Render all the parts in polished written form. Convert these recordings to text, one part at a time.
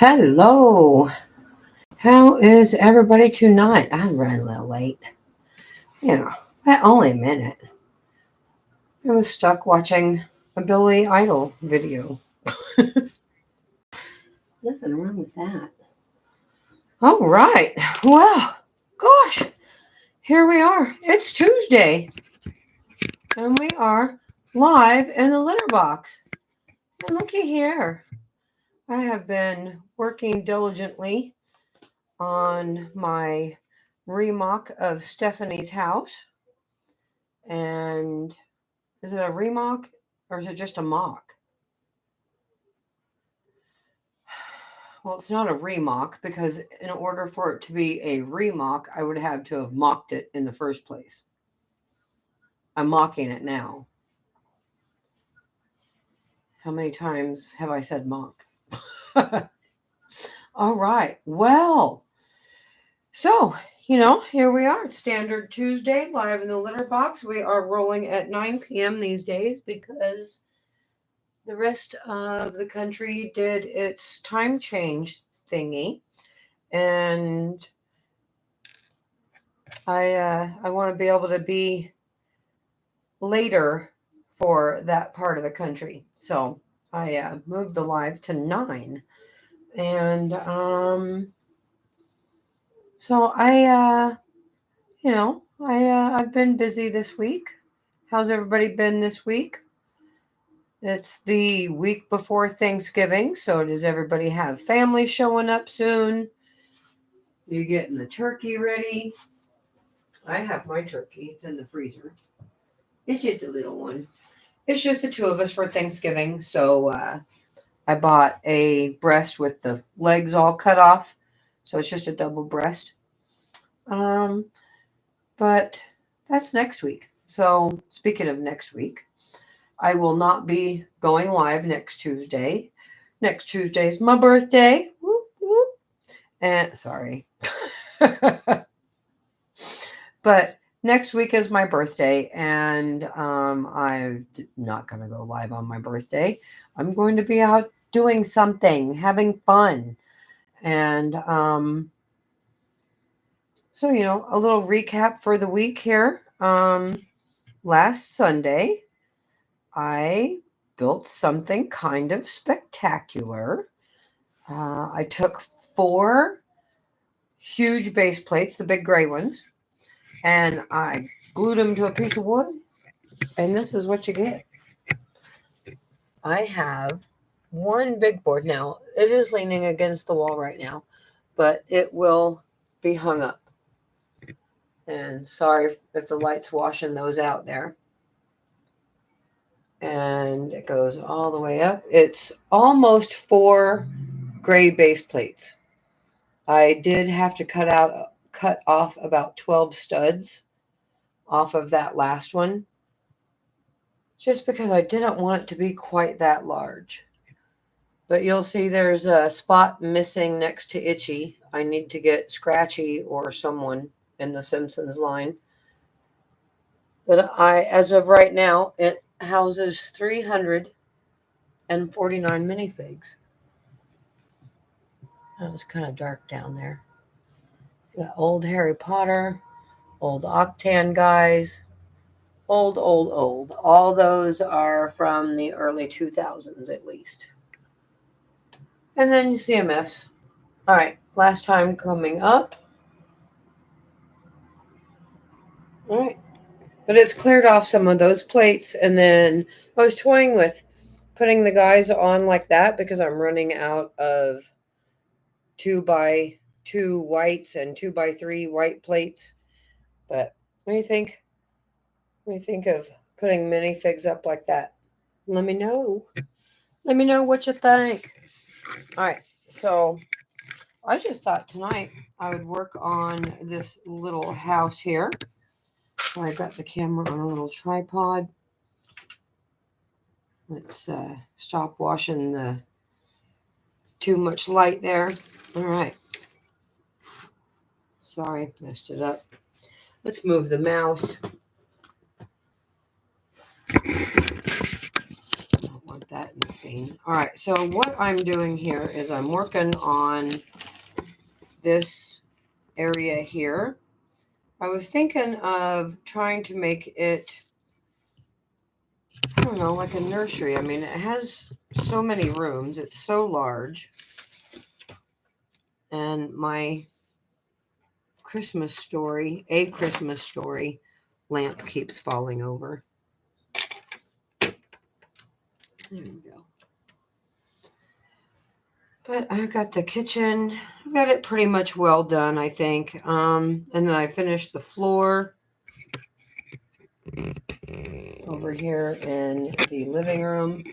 Hello. How is everybody tonight? I ran a little late. You know, only a minute. I was stuck watching a Billy Idol video. Nothing wrong with that. All right. Well, gosh, here we are. It's Tuesday. And we are live in the litter box. And looky here. I have been working diligently on my remock of Stephanie's house. And is it a remock or is it just a mock? Well, it's not a remock because in order for it to be a remock, I would have to have mocked it in the first place. I'm mocking it now. How many times have I said mock? All right. Well, so, here we are. Standard Tuesday, live in the litter box. We are rolling at 9 p.m. these days because the rest of the country did its time change thingy. And I want to be able to be later for that part of the country. So I moved the live to 9. And so I've been busy this week. How's everybody been this week? It's the week before Thanksgiving. So does everybody have family showing up soon? You getting the turkey ready? I have my turkey. It's in the freezer. It's just a little one. It's just the two of us for Thanksgiving. So I bought a breast with the legs all cut off. So it's just a double breast. But that's next week. So speaking of next week, I will not be going live next Tuesday. Next Tuesday is my birthday. Whoop, whoop. And sorry. But next week is my birthday, and I'm not going to go live on my birthday. I'm going to be out doing something, having fun. And so, a little recap for the week here. Last Sunday, I built something kind of spectacular. I took 4 huge base plates, the big gray ones, and I glued them to a piece of wood, and this is what you get. I have one big board now. It is leaning against the wall right now, but it will be hung up. And sorry if the light's washing those out there. And it goes all the way up. It's almost 4 gray base plates. I did have to cut off about 12 studs off of that last one, just because I didn't want it to be quite that large. But you'll see there's a spot missing next to Itchy. I need to get Scratchy or someone in the Simpsons line. But as of right now, it houses 349 minifigs. That was kind of dark down there. We got old Harry Potter, old Octan guys, old. All those are from the early 2000s at least. And then CMFs. All right, last time coming up. All right. But it's cleared off some of those plates. And then I was toying with putting the guys on like that because I'm running out of 2x2 whites and 2x3 white plates. But what do you think? What do you think of putting minifigs up like that? Let me know. Let me know what you think. All right. So I just thought tonight I would work on this little house here. So I got the camera on a little tripod. Let's stop washing the too much light there. All right. Sorry, messed it up. Let's move the mouse. I don't want that in the scene. All right, so what I'm doing here is I'm working on this area here. I was thinking of trying to make it, I don't know, like a nursery. I mean, it has so many rooms. It's so large. And my Christmas story, A Christmas Story lamp keeps falling over. There we go. But I've got the kitchen. I've got it pretty much well done, I think. And then I finished the floor over here in the living room.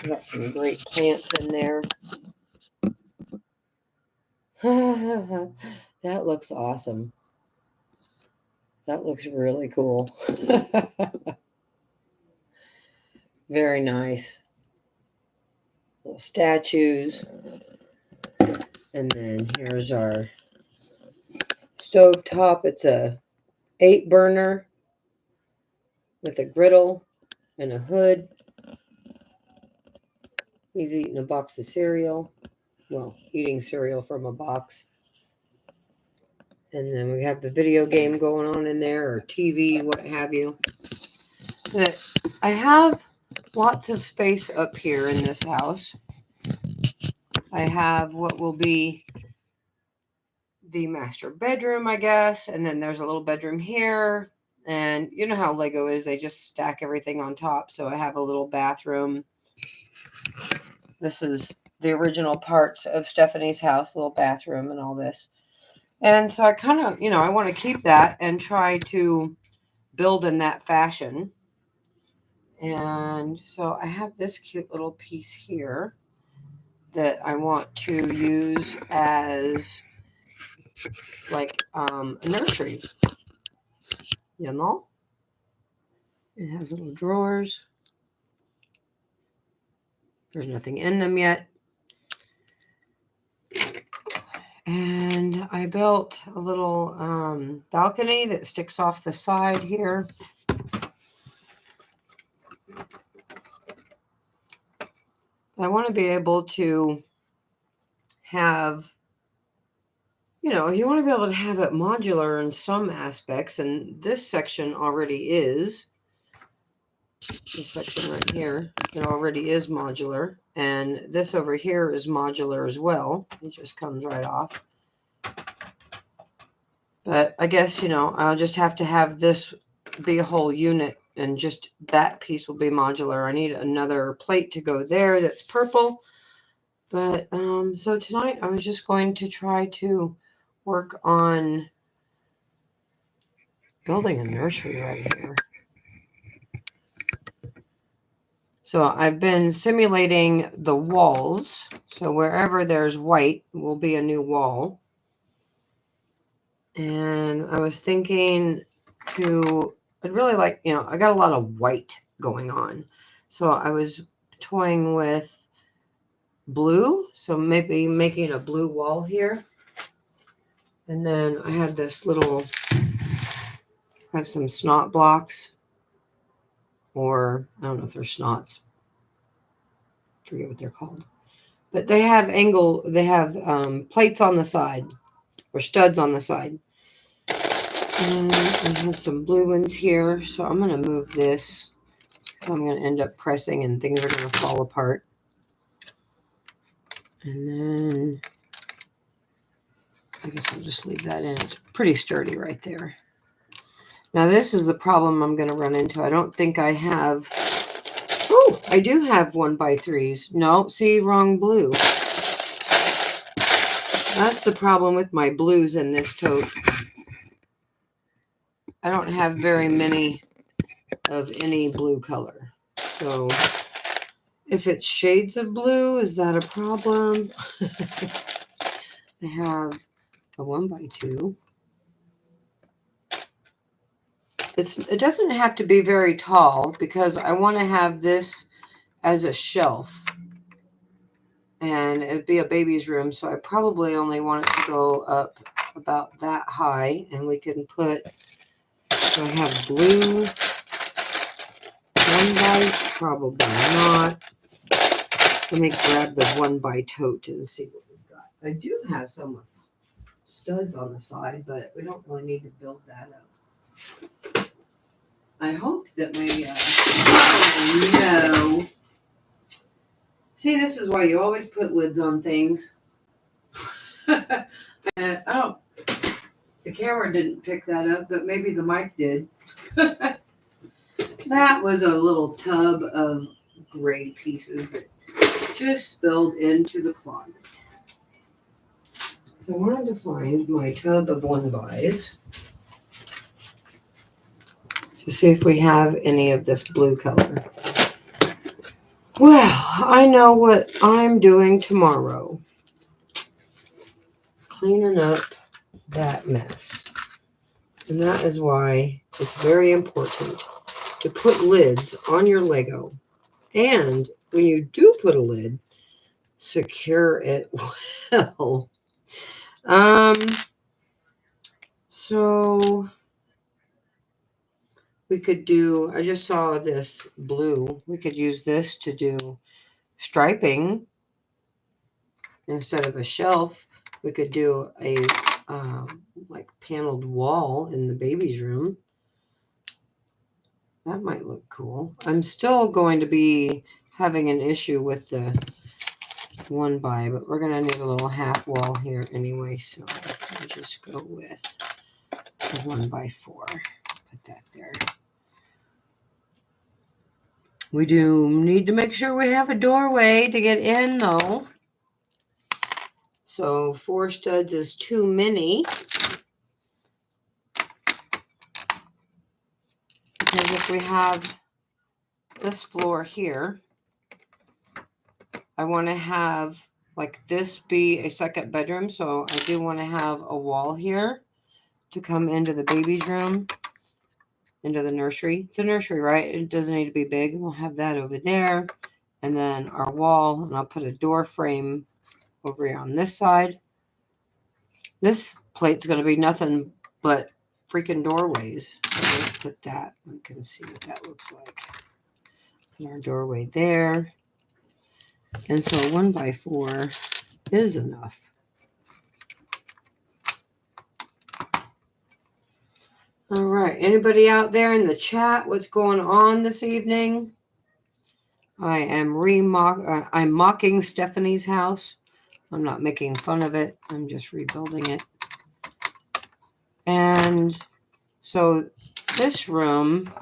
I've got some great plants in there. That looks awesome. That looks really cool. Very nice. Little statues. And then here's our stove top. It's a 8-burner with a griddle and a hood. He's eating a box of cereal. Well, eating cereal from a box. And then we have the video game going on in there, or TV, what have you. But I have lots of space up here in this house. I have what will be the master bedroom, I guess. And then there's a little bedroom here. And you know how Lego is. They just stack everything on top. So I have a little bathroom. This is the original parts of Stephanie's house, little bathroom and all this. And so I kind of, I want to keep that and try to build in that fashion. And so I have this cute little piece here that I want to use as like a nursery. It has little drawers. There's nothing in them yet. And I built a little balcony that sticks off the side here. I want to be able to have, you want to be able to have it modular in some aspects. And this section already is. This section right here, it already is modular. And this over here is modular as well. It just comes right off. But I guess, I'll just have to have this be a whole unit, and just that piece will be modular. I need another plate to go there that's purple. But so tonight I was just going to try to work on building a nursery right here. So I've been simulating the walls. So wherever there's white will be a new wall. And I was thinking I'd really like, I got a lot of white going on. So I was toying with blue. So maybe making a blue wall here. And then I have this little, I have some snot blocks. Or I don't know if they're snots. I forget what they're called. But they have plates on the side, or studs on the side. And I have some blue ones here. So I'm going to move this. So I'm going to end up pressing and things are going to fall apart. And then I guess I'll just leave that in. It's pretty sturdy right there. Now this is the problem I'm going to run into. I don't think I have. Oh, I do have 1x3s. No, see, wrong blue. That's the problem with my blues in this tote. I don't have very many of any blue color. So if it's shades of blue, is that a problem? I have a 1x2. It doesn't have to be very tall because I want to have this as a shelf. And it'd be a baby's room, so I probably only want it to go up about that high. And we can put, so I have blue, 1x, probably not. Let me grab the 1x tote and see what we've got. I do have some with studs on the side, but we don't really need to build that up. I hope that my, oh no. See, this is why you always put lids on things. Oh, the camera didn't pick that up, but maybe the mic did. That was a little tub of gray pieces that just spilled into the closet. So I wanted to find my tub of 1x's to see if we have any of this blue color. Well, I know what I'm doing tomorrow. Cleaning up that mess. And that is why it's very important to put lids on your Lego. And when you do put a lid, secure it well. So we could do, I just saw this blue. We could use this to do striping instead of a shelf. We could do a like paneled wall in the baby's room. That might look cool. I'm still going to be having an issue with the 1x, but we're going to need a little half wall here anyway. So I'll just go with the 1x4. Put that there. We do need to make sure we have a doorway to get in though. So 4 studs is too many. Because if we have this floor here, I want to have like this be a second bedroom. So I do want to have a wall here to come into the baby's room, into the nursery. It's a nursery, right? It doesn't need to be big. We'll have that over there. And then our wall, and I'll put a door frame over here on this side. This plate's going to be nothing but freaking doorways. So let's put that. We can see what that looks like. Put our doorway there. And so 1x4 is enough. All right. Anybody out there in the chat? What's going on this evening? I am I'm mocking Stephanie's house. I'm not making fun of it. I'm just rebuilding it. And so this room,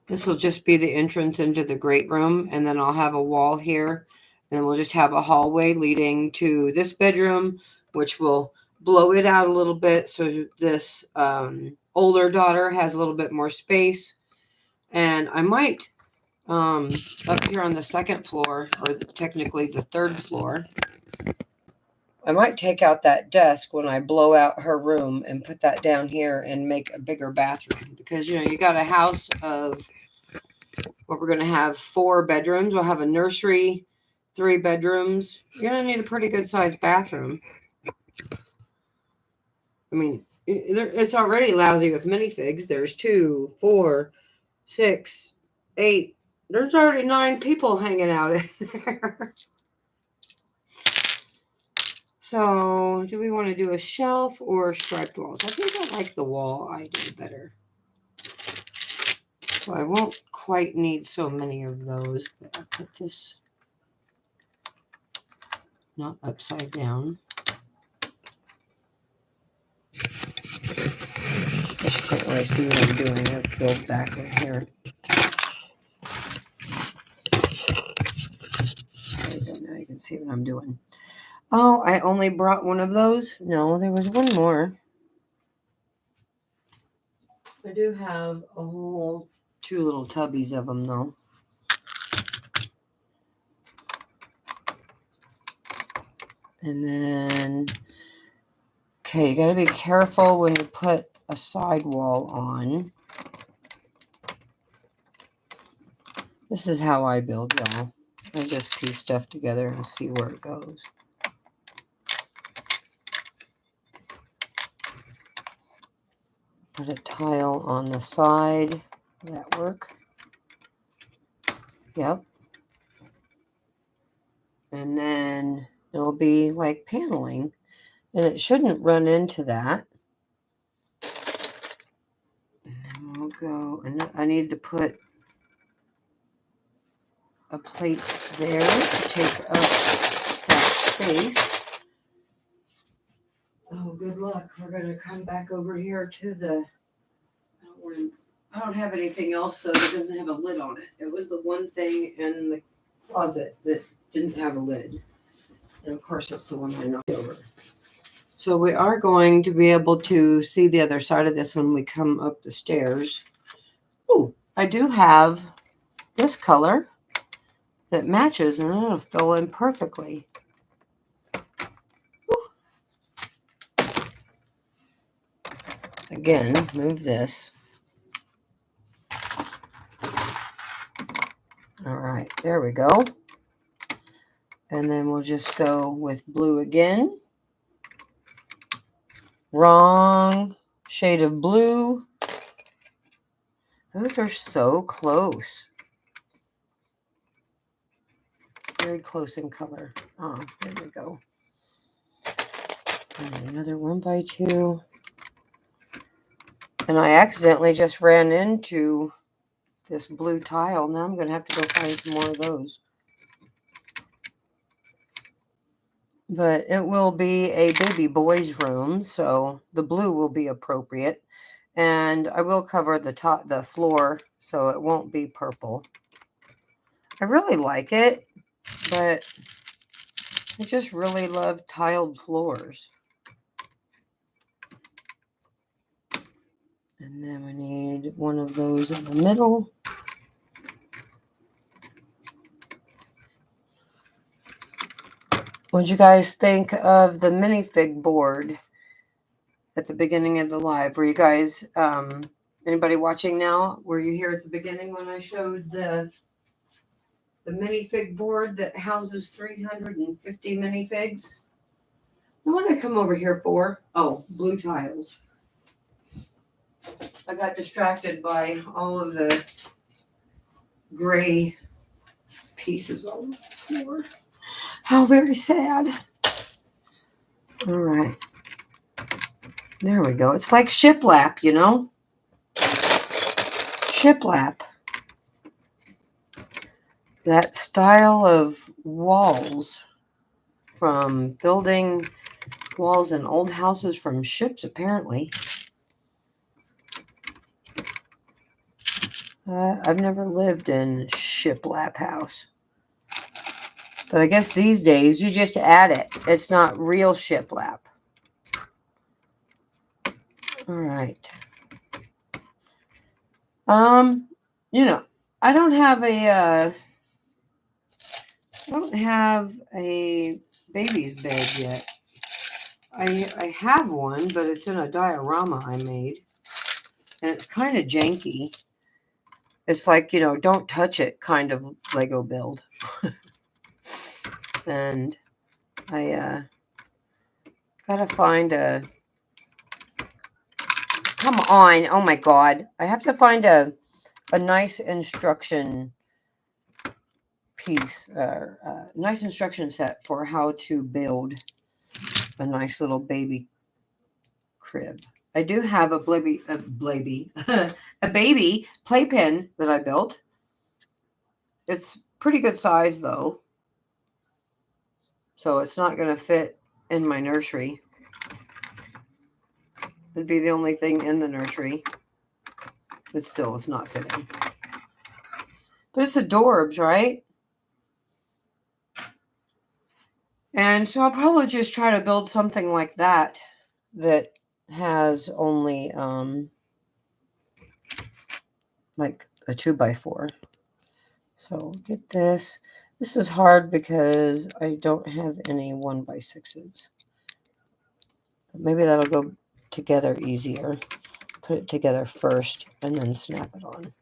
this will just be the entrance into the great room. And then I'll have a wall here. And we'll just have a hallway leading to this bedroom, which will blow it out a little bit. So this older daughter has a little bit more space. And I might, up here on the second floor, or technically the third floor, I might take out that desk when I blow out her room and put that down here and make a bigger bathroom. Because, you know, you got a house of, what we're going to have 4 bedrooms. We'll have a nursery, 3 bedrooms. You're going to need a pretty good sized bathroom. I mean, it's already lousy with minifigs. There's 2, 4, 6, 8. There's already 9 people hanging out in there. So, do we want to do a shelf or striped walls? I think I like the wall idea better. So I won't quite need so many of those, but I'll put this not upside down. I can't really see what I'm doing. I'll build back in here. There you go. Now you can see what I'm doing. Oh, I only brought one of those? No, there was one more. I do have a whole 2 little tubbies of them, though. And then, okay, you got to be careful when you put a sidewall on. This is how I build, y'all. I just piece stuff together and see where it goes. Put a tile on the side. Will that work? Yep. And then it'll be like paneling. And it shouldn't run into that. And then we'll go, and I need to put a plate there to take up that space. Oh, good luck. We're going to come back over here to the, I don't have anything else so that doesn't have a lid on it. It was the one thing in the closet that didn't have a lid. And of course, that's the one I knocked over. So we are going to be able to see the other side of this when we come up the stairs. Oh, I do have this color that matches, and it'll fill in perfectly. Ooh. Again, move this. All right, there we go. And then we'll just go with blue again. Wrong shade of blue. Those are so close. Very close in color. Oh, there we go. And another 1x2. And I accidentally just ran into this blue tile. Now I'm going to have to go find some more of those. But it will be a baby boy's room, so the blue will be appropriate. And I will cover the floor, so it won't be purple. I really like it, but I just really love tiled floors. And then we need one of those in the middle. What'd you guys think of the minifig board at the beginning of the live? Were you guys, anybody watching now? Were you here at the beginning when I showed the minifig board that houses 350 minifigs? What did I come over here for? Oh, blue tiles. I got distracted by all of the gray pieces on the floor. How very sad. All right. There we go. It's like shiplap, you know? Shiplap. That style of walls from building walls in old houses from ships, apparently. I've never lived in shiplap house. But I guess these days you just add it. It's not real shiplap. All right. You know, I don't have a baby's bed yet. I have one, but it's in a diorama I made. And it's kind of janky. It's like, you know, don't touch it kind of Lego build. And I gotta find a... Come on. Oh, my God. I have to find a nice instruction piece, nice instruction set for how to build a nice little baby crib. I do have a baby playpen that I built. It's pretty good size though, so it's not going to fit in my nursery. It'd be the only thing in the nursery, but still it's not fitting. But it's adorbs, right? And so I'll probably just try to build something like that has only like a 2x4. So get this. This is hard because I don't have any 1x6s. But maybe that'll go together easier. Put it together first and then snap it on.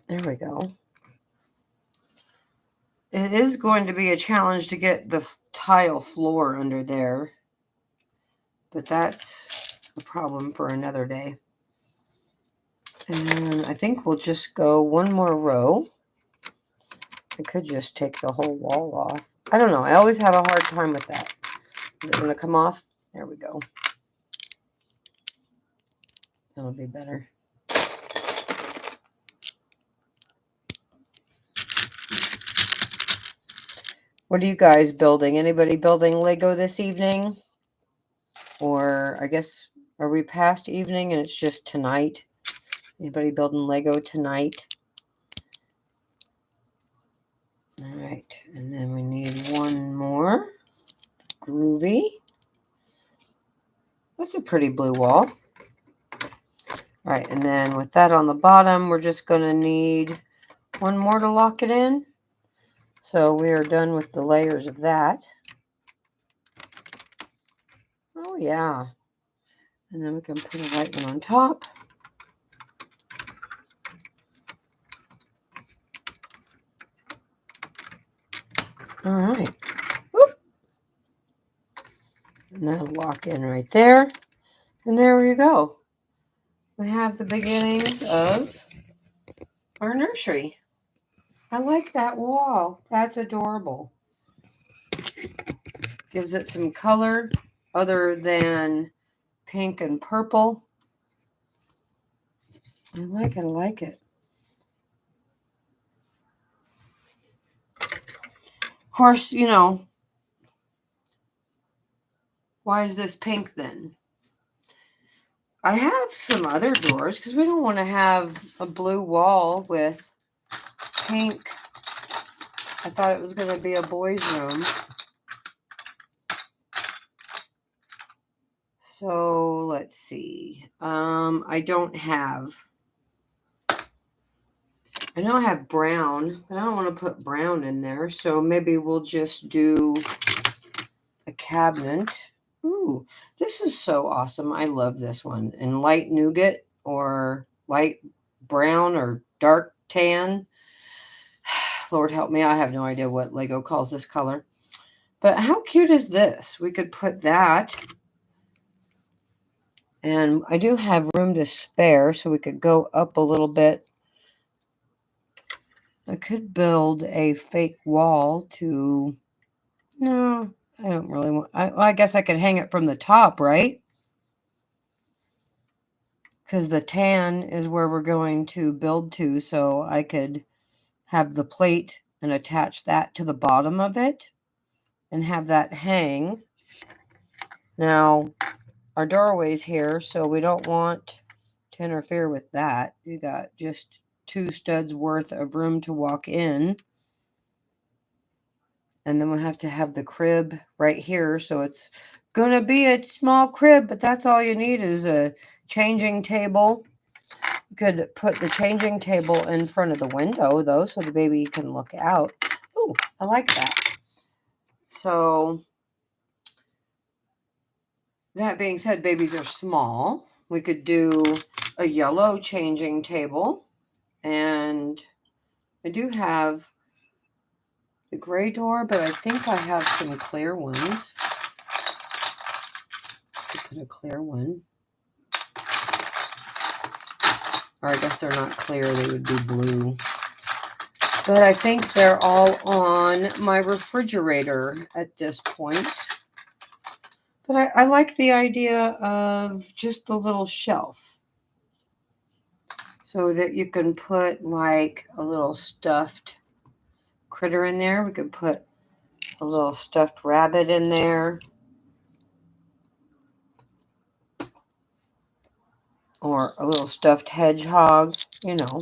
There we go. It is going to be a challenge to get the tile floor under there, but that's a problem for another day. And I think we'll just go one more row I could just take the whole wall off. I don't know. I always have a hard time with that. Is it going to come off? There we go. That'll be better. What are you guys building? Anybody building Lego this evening? Or I guess, are we past evening and it's just tonight? Anybody building Lego tonight? All right. And then we need one more. Groovy. That's a pretty blue wall. All right. And then with that on the bottom, we're just going to need one more to lock it in. So we are done with the layers of that. Oh, yeah. And then we can put a white one on top. All right. Whoop. And that'll lock in right there. And there we go. We have the beginnings of our nursery. I like that wall. That's adorable. Gives it some color other than pink and purple. I like it. Of course, you know, why is this pink then? I have some other doors because we don't want to have a blue wall with pink. I thought it was going to be a boys' room. So let's see. I know I have brown, but I don't want to put brown in there. So maybe we'll just do a cabinet. Ooh, this is so awesome. I love this one. In light nougat or light brown or dark tan. Lord help me. I have no idea what Lego calls this color. But how cute is this? We could put that. And I do have room to spare, so we could go up a little bit. I could build a fake wall to... No, I don't really want... I guess I could hang it from the top, right? Because the tan is where we're going to build to, so I could have the plate and attach that to the bottom of it and have that hang. Now, our doorway's here, so we don't want to interfere with that. You got just 2 studs worth of room to walk in. And then we'll have to have the crib right here. So it's going to be a small crib, but that's all you need is a changing table. You could put the changing table in front of the window, though, so the baby can look out. Oh, I like that. So that being said, babies are small. We could do a yellow changing table. And I do have the gray door, but I think I have some clear ones. Put a clear one. Or I guess they're not clear, they would be blue. But I think they're all on my refrigerator at this point. But I like the idea of just the little shelf. So that you can put like a little stuffed critter in there. We could put a little stuffed rabbit in there. Or a little stuffed hedgehog. You know,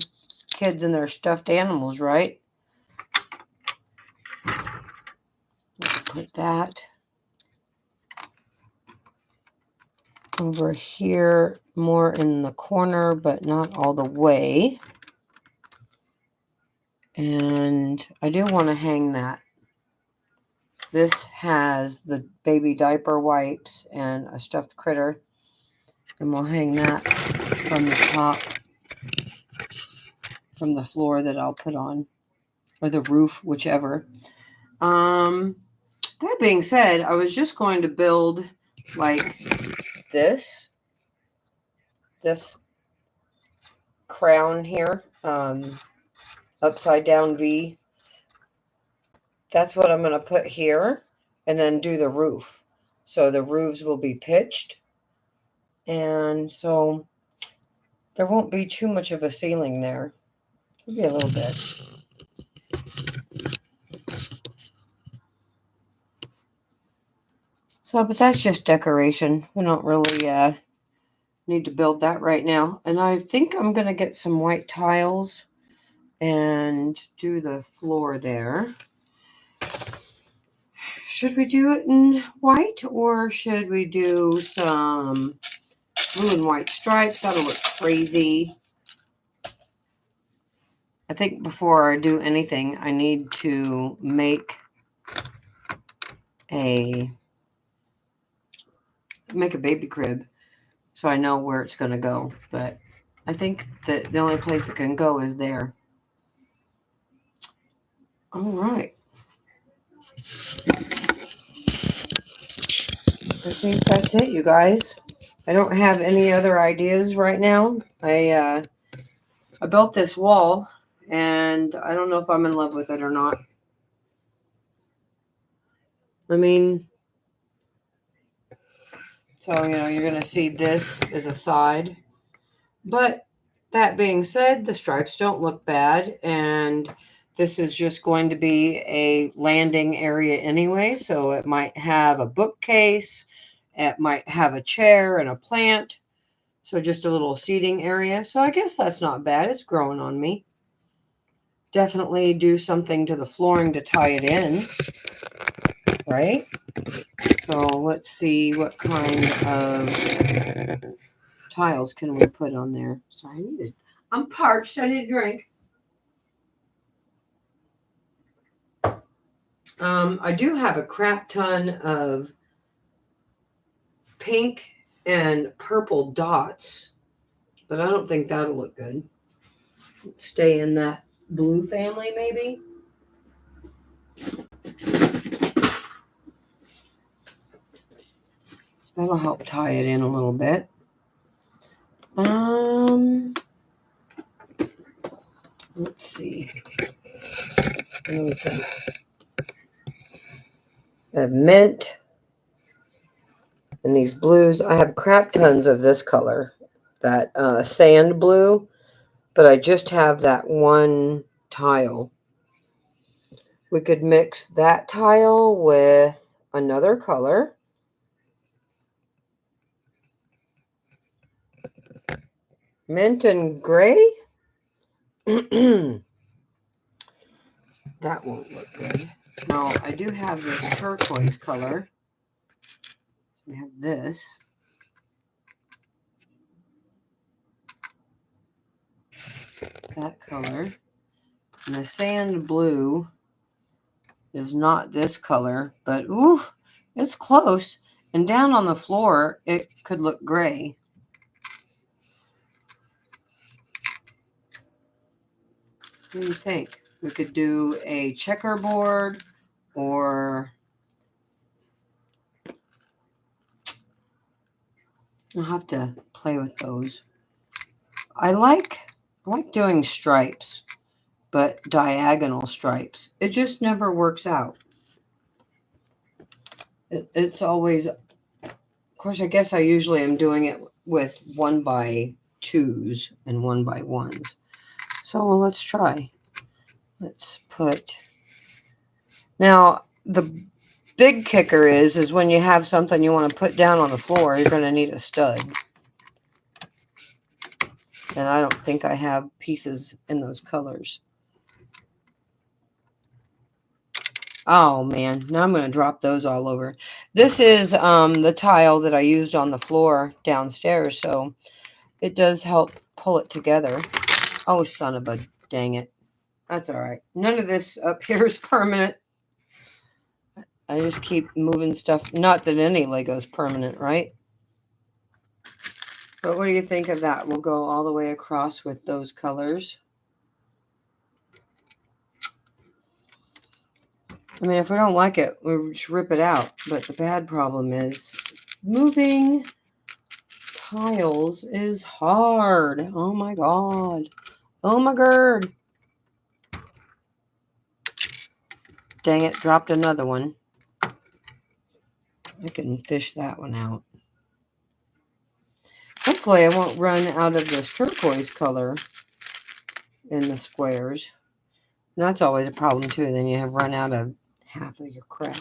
kids and their stuffed animals, right? Put that over here, more in the corner, but not all the way. And I do want to hang that. This has the baby diaper wipes and a stuffed critter. And we'll hang that from the top, from the floor that I'll put on, or the roof, whichever. That being said, I was just going to build like this crown here, upside down V. that's what I'm going to put here and then do the roof. So the roofs will be pitched. And so there won't be too much of a ceiling there. Maybe a little bit. So, but that's just decoration. We don't really need to build that right now. And I think I'm going to get some white tiles and do the floor there. Should we do it in white or should we do some blue and white stripes? That'll look crazy. I think before I do anything, I need to make a baby crib so I know where it's going to go. But I think that the only place it can go is there. All right. I think that's it, you guys. I don't have any other ideas right now. I built this wall, and I don't know if I'm in love with it or not. I mean, so, you're going to see this as a side. But that being said, the stripes don't look bad, and this is just going to be a landing area anyway, so it might have a bookcase, it might have a chair and a plant, so just a little seating area. So I guess that's not bad. It's growing on me. Definitely do something to the flooring to tie it in, right? So let's see what kind of tiles can we put on there. Sorry, I'm parched. I need a drink. I do have a crap ton of pink and purple dots, but I don't think that'll look good. Let's stay in that blue family, maybe. That'll help tie it in a little bit. Let's see. What do we think? I have mint and these blues. I have crap tons of this color, that sand blue, but I just have that one tile. We could mix that tile with another color. Mint and gray. That won't look good. Now, I do have this turquoise color. We have this. That color. And the sand blue is not this color, but ooh, it's close. And down on the floor, it could look gray. What do you think? We could do a checkerboard or I'll have to play with those. I like doing stripes, but diagonal stripes. It just never works out. It's always, of course, I guess I usually am doing it with 1x2s and 1x1s. So let's try. Let's put, now the big kicker is when you have something you want to put down on the floor, you're going to need a stud. And I don't think I have pieces in those colors. Oh man, now I'm going to drop those all over. This is the tile that I used on the floor downstairs, so it does help pull it together. Oh, son of a dang it. That's all right. None of this up here is permanent. I just keep moving stuff. Not that any Lego's permanent, right? But what do you think of that? We'll go all the way across with those colors. I mean, if we don't like it, we'll just rip it out. But the bad problem is moving tiles is hard. Oh my God. Oh my God. Dang it, dropped another one. I can fish that one out. Hopefully I won't run out of this turquoise color in the squares. And that's always a problem too. Then you have run out of half of your crap.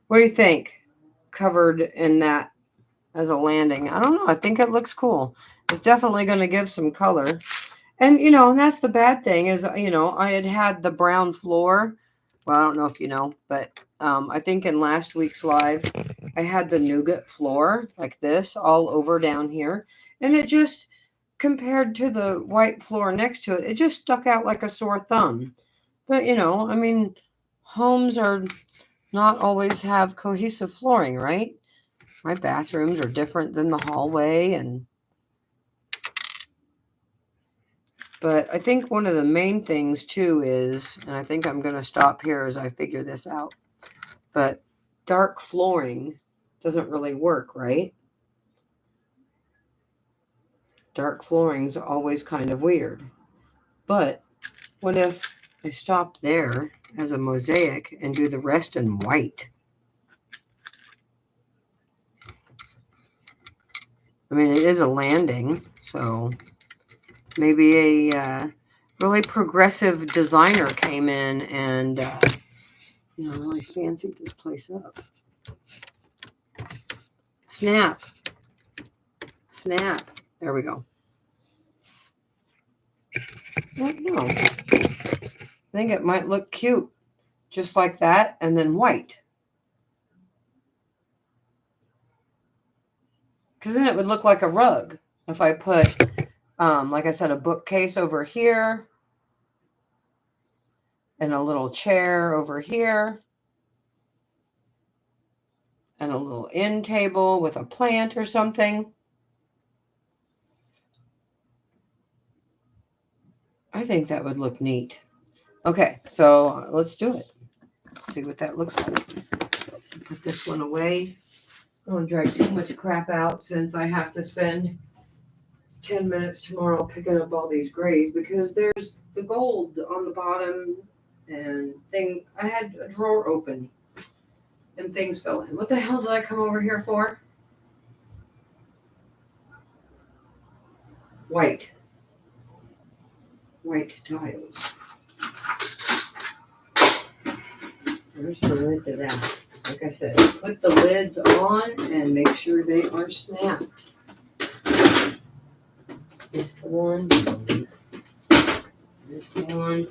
What do you think? Covered in that as a landing. I don't know. I think it looks cool. It's definitely going to give some color. And, you know, and that's the bad thing is, you know, I had the brown floor. Well, I don't know if you know, but I think in last week's live, I had the nougat floor like this all over down here. And it just, compared to the white floor next to it, it just stuck out like a sore thumb. But, you know, I mean, homes are not always have cohesive flooring, right? My bathrooms are different than the hallway, but I think one of the main things too is, and I think I'm going to stop here as I figure this out, but dark flooring doesn't really work, right? Dark flooring's always kind of weird. But what if I stopped there as a mosaic and do the rest in white? I mean, it is a landing, so maybe a really progressive designer came in and you know, really fancied this place up. Snap. Snap. There we go. Well, no. I think it might look cute. Just like that, and then white. Because then it would look like a rug if I put, like I said, a bookcase over here and a little chair over here and a little end table with a plant or something. I think that would look neat. Okay, so let's do it. Let's see what that looks like. Put this one away. I don't want to drag too much crap out since I have to spend 10 minutes tomorrow picking up all these grays because there's the gold on the bottom and I had a drawer open and things fell in. What the hell did I come over here for? White tiles. There's the lid to that. Like I said, put the lids on and make sure they are snapped. This one. This one.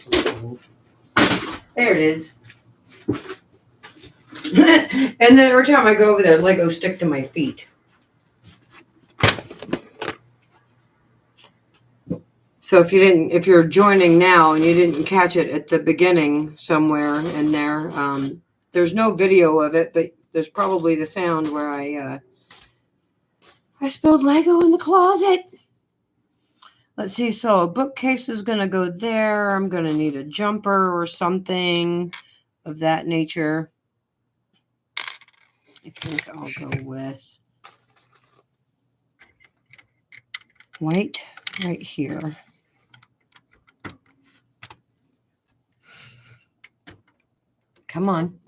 There it is. And then every time I go over there, Legos stick to my feet. So if you're joining now and you didn't catch it at the beginning somewhere in there, there's no video of it, but there's probably the sound where I spilled Lego in the closet. Let's see. So a bookcase is going to go there. I'm going to need a jumper or something of that nature. I think I'll go with white right here. Come on.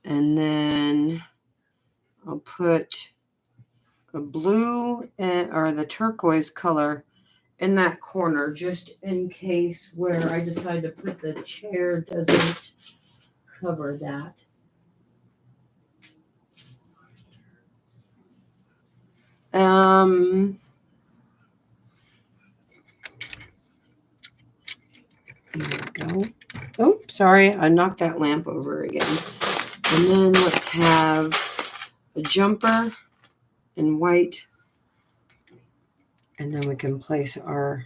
And then I'll put a blue or the turquoise color in that corner just in case where I decide to put the chair doesn't cover that. There we go. Oh, sorry, I knocked that lamp over again. And then let's have a jumper in white. And then we can place our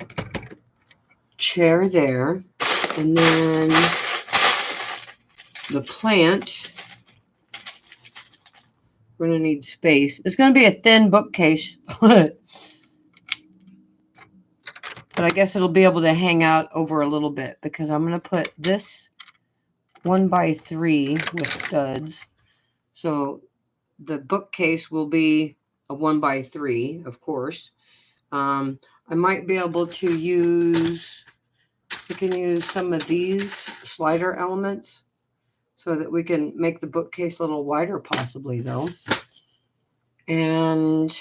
chair there. And then the plant, we're going to need space. It's going to be a thin bookcase, but I guess it'll be able to hang out over a little bit because I'm going to put this 1x3 with studs. So the bookcase will be a 1x3, of course. I might be able to use We can use some of these slider elements so that we can make the bookcase a little wider possibly though. And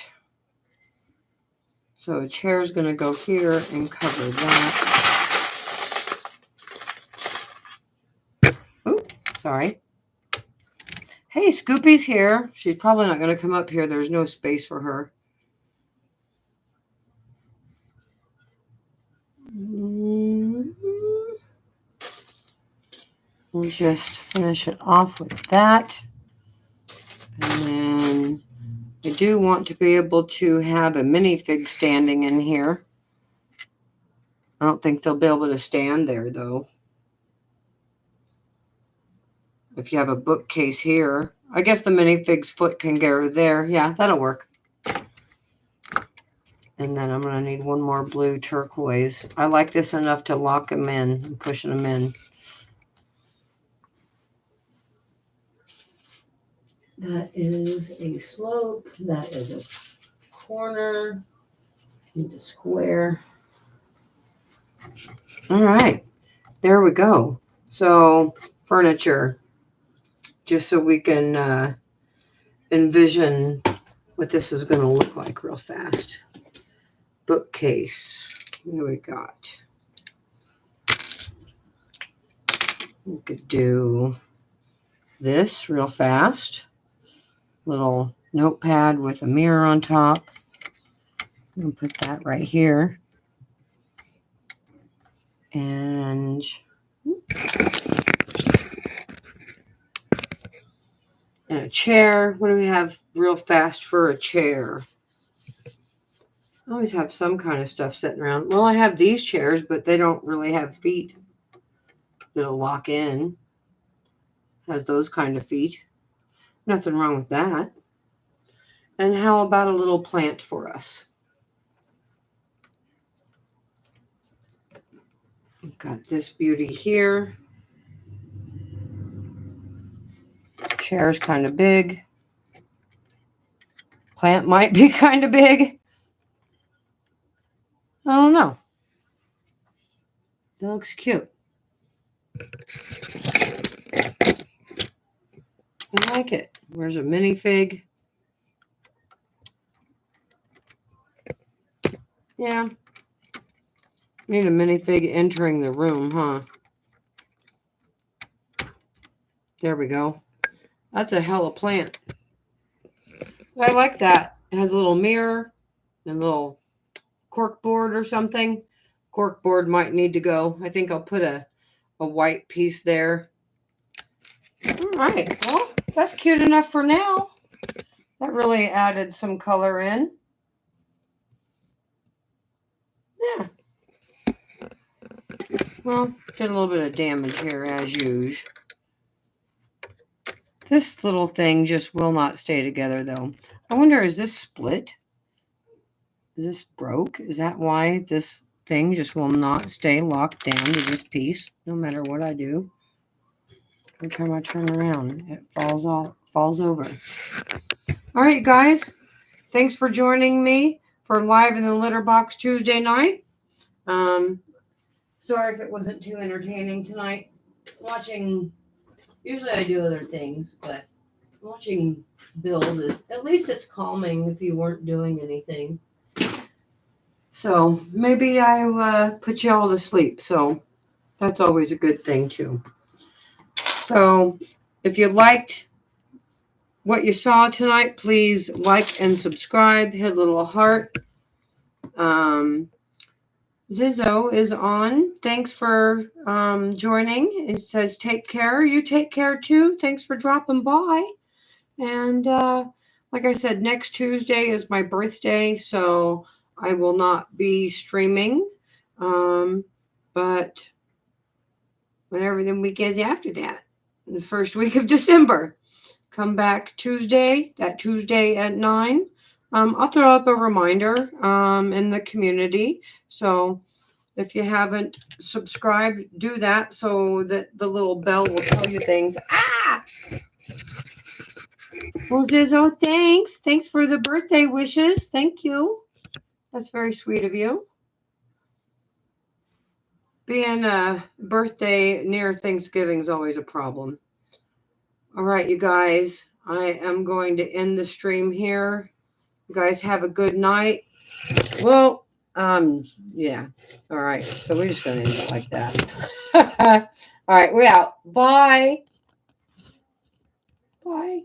so a chair is going to go here and cover that. Ooh, sorry. Hey, Scoopy's here. She's probably not going to come up here. There's no space for her. We'll just finish it off with that. And then I do want to be able to have a minifig standing in here. I don't think they'll be able to stand there though. If you have a bookcase here, I guess the minifig's foot can go there. Yeah, that'll work. And then I'm going to need one more blue turquoise. I like this enough to lock them in and pushing them in. That is a slope. That is a corner. Need a square. All right. There we go. So furniture. Just so we can envision what this is going to look like real fast. Bookcase. What do we got? We could do this real fast. Little notepad with a mirror on top. I'm going to put that right here. And a chair. What do we have real fast for a chair? I always have some kind of stuff sitting around. Well, I have these chairs, but they don't really have feet that'll lock in. Has those kind of feet. Nothing wrong with that. And how about a little plant for us? We've got this beauty here. Chair's kind of big. Plant might be kind of big. I don't know. That looks cute. I like it. Where's a minifig? Yeah. Need a minifig entering the room, huh? There we go. That's a hella plant. But I like that. It has a little mirror and a little cork board or something. Cork board might need to go. I think I'll put a white piece there. All right. Well, that's cute enough for now. That really added some color in. Yeah. Well, did a little bit of damage here as usual. This little thing just will not stay together though. I wonder, is this split? Is this broke? Is that why this thing just will not stay locked down to this piece no matter what I do? Every time I turn around, it falls over. All right, guys. Thanks for joining me for Live in the Litter Box Tuesday night. Sorry if it wasn't too entertaining tonight. Usually I do other things, but watching build is, at least it's calming if you weren't doing anything. So maybe I put you all to sleep. So that's always a good thing too. So if you liked what you saw tonight, please like and subscribe. Hit a little heart. Zizzo is on. Thanks for joining. It says take care. You take care too. Thanks for dropping by. And like I said, next Tuesday is my birthday, so I will not be streaming. But whenever the weekend after that, the first week of December, come back Tuesday, that Tuesday at 9. I'll throw up a reminder in the community. So if you haven't subscribed, do that so that the little bell will tell you things. Ah! Well, Zizzo, thanks. Thanks for the birthday wishes. Thank you. That's very sweet of you. being a birthday near Thanksgiving is always a problem. All right, you guys, I am going to end the stream here. You guys have a good night. Well, yeah. All right, so we're just going to end it like that. All right, we out. Bye. Bye.